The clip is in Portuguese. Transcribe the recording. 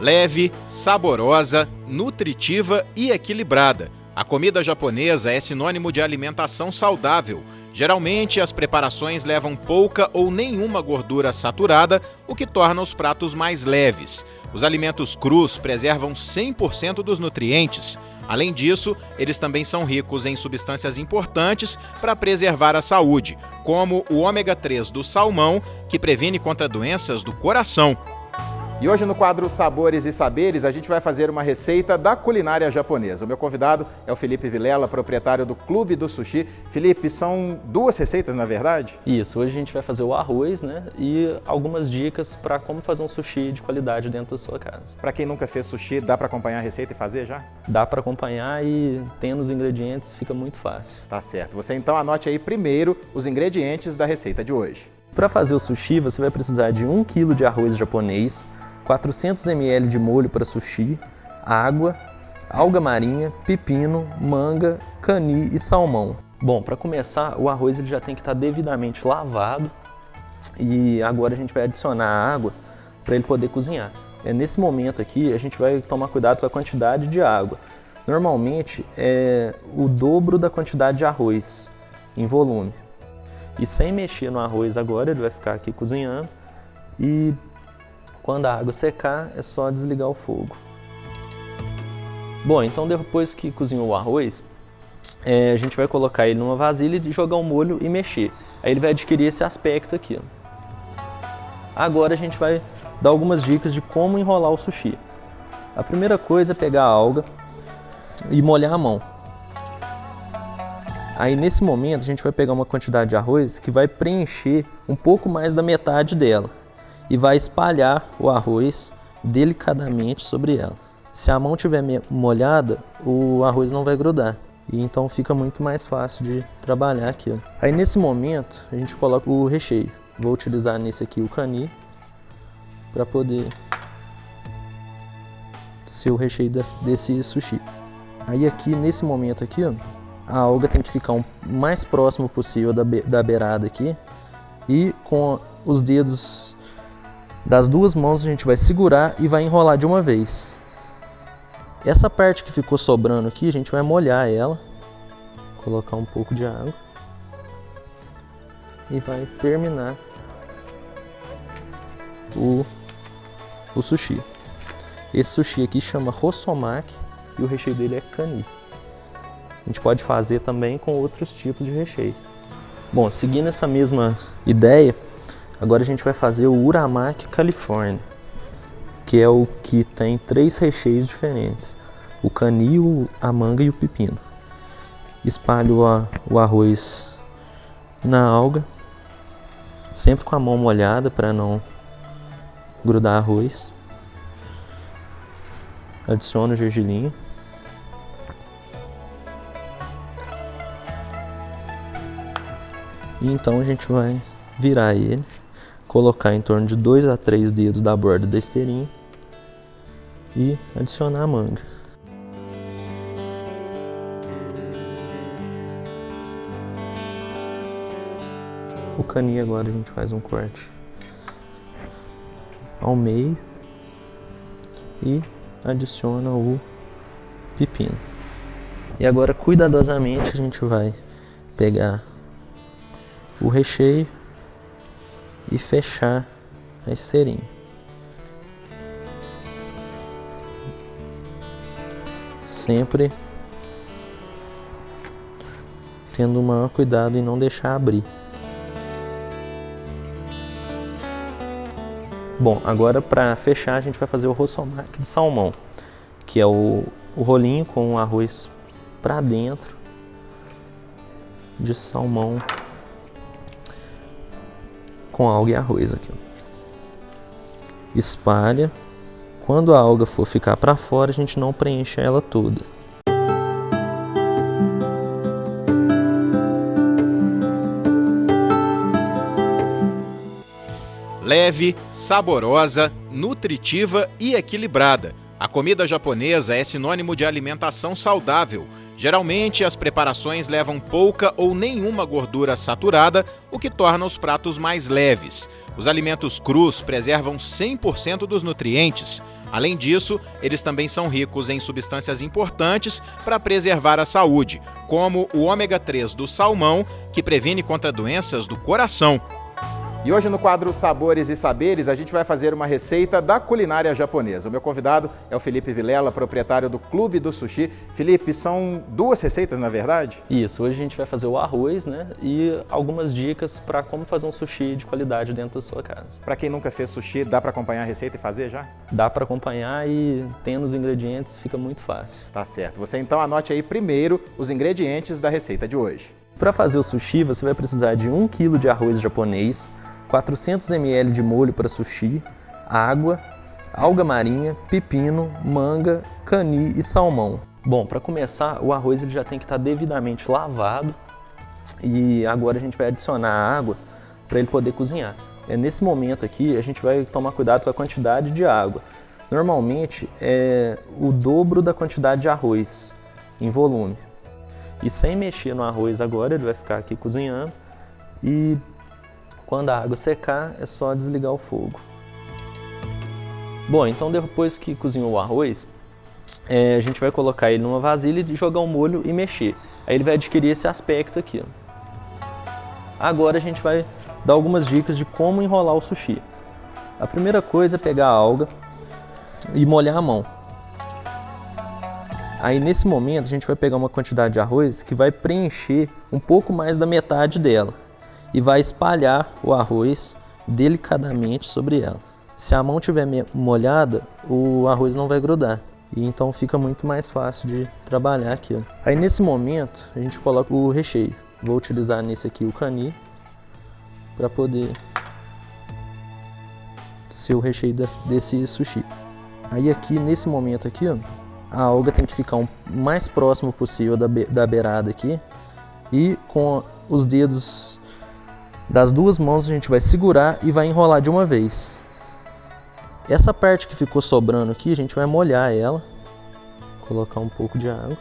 Leve, saborosa, nutritiva e equilibrada. A comida japonesa é sinônimo de alimentação saudável. Geralmente, as preparações levam pouca ou nenhuma gordura saturada, o que torna os pratos mais leves. Os alimentos crus preservam 100% dos nutrientes. Além disso, eles também são ricos em substâncias importantes para preservar a saúde, como o ômega 3 do salmão, que previne contra doenças do coração. E hoje no quadro Sabores e Saberes, a gente vai fazer uma receita da culinária japonesa. O meu convidado é o Felipe Vilela, proprietário do Clube do Sushi. Felipe, são duas receitas, na verdade? Isso, hoje a gente vai fazer o arroz, né? E algumas dicas para como fazer um sushi de qualidade dentro da sua casa. Para quem nunca fez sushi, dá para acompanhar a receita e fazer já? Dá para acompanhar e tendo os ingredientes fica muito fácil. Tá certo. Você então anote aí primeiro os ingredientes da receita de hoje. Para fazer o sushi, você vai precisar de 1 kg de arroz japonês, 400 ml de molho para sushi, água, alga marinha, pepino, manga, cani e salmão. Bom, para começar, o arroz ele já tem que estar devidamente lavado e agora a gente vai adicionar água para ele poder cozinhar. Nesse momento aqui, a gente vai tomar cuidado com a quantidade de água. Normalmente é o dobro da quantidade de arroz em volume. E sem mexer no arroz agora, ele vai ficar aqui cozinhando e quando a água secar, é só desligar o fogo. Bom, então depois que cozinhou o arroz, a gente vai colocar ele numa vasilha e jogar o molho e mexer. Aí ele vai adquirir esse aspecto aqui. Agora a gente vai dar algumas dicas de como enrolar o sushi. A primeira coisa é pegar a alga e molhar a mão. Aí nesse momento a gente vai pegar uma quantidade de arroz que vai preencher um pouco mais da metade dela. E vai espalhar o arroz delicadamente sobre ela. Se a mão estiver molhada, o arroz não vai grudar. E então fica muito mais fácil de trabalhar aqui. Aí nesse momento, a gente coloca o recheio. Vou utilizar nesse aqui o cani, para poder ser o recheio desse sushi. Aí aqui, nesse momento aqui, ó, a alga tem que ficar o mais próximo possível da beirada aqui. E com os dedos das duas mãos a gente vai segurar e vai enrolar de uma vez. Essa parte que ficou sobrando aqui, a gente vai molhar ela, colocar um pouco de água e vai terminar o sushi. Esse sushi aqui chama Rosomaki e o recheio dele é cani. A gente pode fazer também com outros tipos de recheio. Bom, seguindo essa mesma ideia, agora a gente vai fazer o Uramaki California, que é o que tem 3 recheios diferentes. O cani, a manga e o pepino. Espalho o arroz na alga, sempre com a mão molhada para não grudar arroz. Adiciono o gergelim. E então a gente vai virar ele, colocar em torno de 2 a 3 dedos da borda da esteirinha e adicionar a manga. O cani agora a gente faz um corte ao meio e adiciona o pepino. E agora cuidadosamente a gente vai pegar o recheio e fechar a esteirinha. Sempre tendo o maior cuidado em não deixar abrir. Bom, agora para fechar a gente vai fazer o Rosomaki de salmão, que é o rolinho com o arroz para dentro de salmão com alga e arroz aqui. Espalha. Quando a alga for ficar para fora, a gente não preenche ela toda. Leve, saborosa, nutritiva e equilibrada. A comida japonesa é sinônimo de alimentação saudável. Geralmente, as preparações levam pouca ou nenhuma gordura saturada, o que torna os pratos mais leves. Os alimentos crus preservam 100% dos nutrientes. Além disso, eles também são ricos em substâncias importantes para preservar a saúde, como o ômega 3 do salmão, que previne contra doenças do coração. E hoje no quadro Sabores e Saberes, a gente vai fazer uma receita da culinária japonesa. O meu convidado é o Felipe Vilela, proprietário do Clube do Sushi. Felipe, são 2 receitas, na verdade? Isso, hoje a gente vai fazer o arroz, né? E algumas dicas para como fazer um sushi de qualidade dentro da sua casa. Para quem nunca fez sushi, dá para acompanhar a receita e fazer já? Dá para acompanhar e tendo os ingredientes fica muito fácil. Tá certo. Você então anote aí primeiro os ingredientes da receita de hoje. Para fazer o sushi, você vai precisar de 1 kg de arroz japonês, 400 ml de molho para sushi, água, alga marinha, pepino, manga, cani e salmão. Bom, para começar, o arroz ele já tem que estar devidamente lavado e agora a gente vai adicionar água para ele poder cozinhar. Nesse momento aqui, a gente vai tomar cuidado com a quantidade de água. Normalmente é o dobro da quantidade de arroz em volume. E sem mexer no arroz agora, ele vai ficar aqui cozinhando e quando a água secar, é só desligar o fogo. Bom, então depois que cozinhou o arroz, a gente vai colocar ele numa vasilha e jogar o molho e mexer. Aí ele vai adquirir esse aspecto aqui. Agora a gente vai dar algumas dicas de como enrolar o sushi. A primeira coisa é pegar a alga e molhar a mão. Aí nesse momento a gente vai pegar uma quantidade de arroz que vai preencher um pouco mais da metade dela e vai espalhar o arroz delicadamente sobre ela. Se a mão estiver molhada, o arroz não vai grudar e então fica muito mais fácil de trabalhar aqui. Aí nesse momento a gente coloca o recheio. Vou utilizar nesse aqui o cani para poder ser o recheio desse sushi. Aí aqui nesse momento aqui, ó, a alga tem que ficar o mais próximo possível da beirada aqui e com os dedos das 2 mãos a gente vai segurar e vai enrolar de uma vez. Essa parte que ficou sobrando aqui, a gente vai molhar ela, colocar um pouco de água.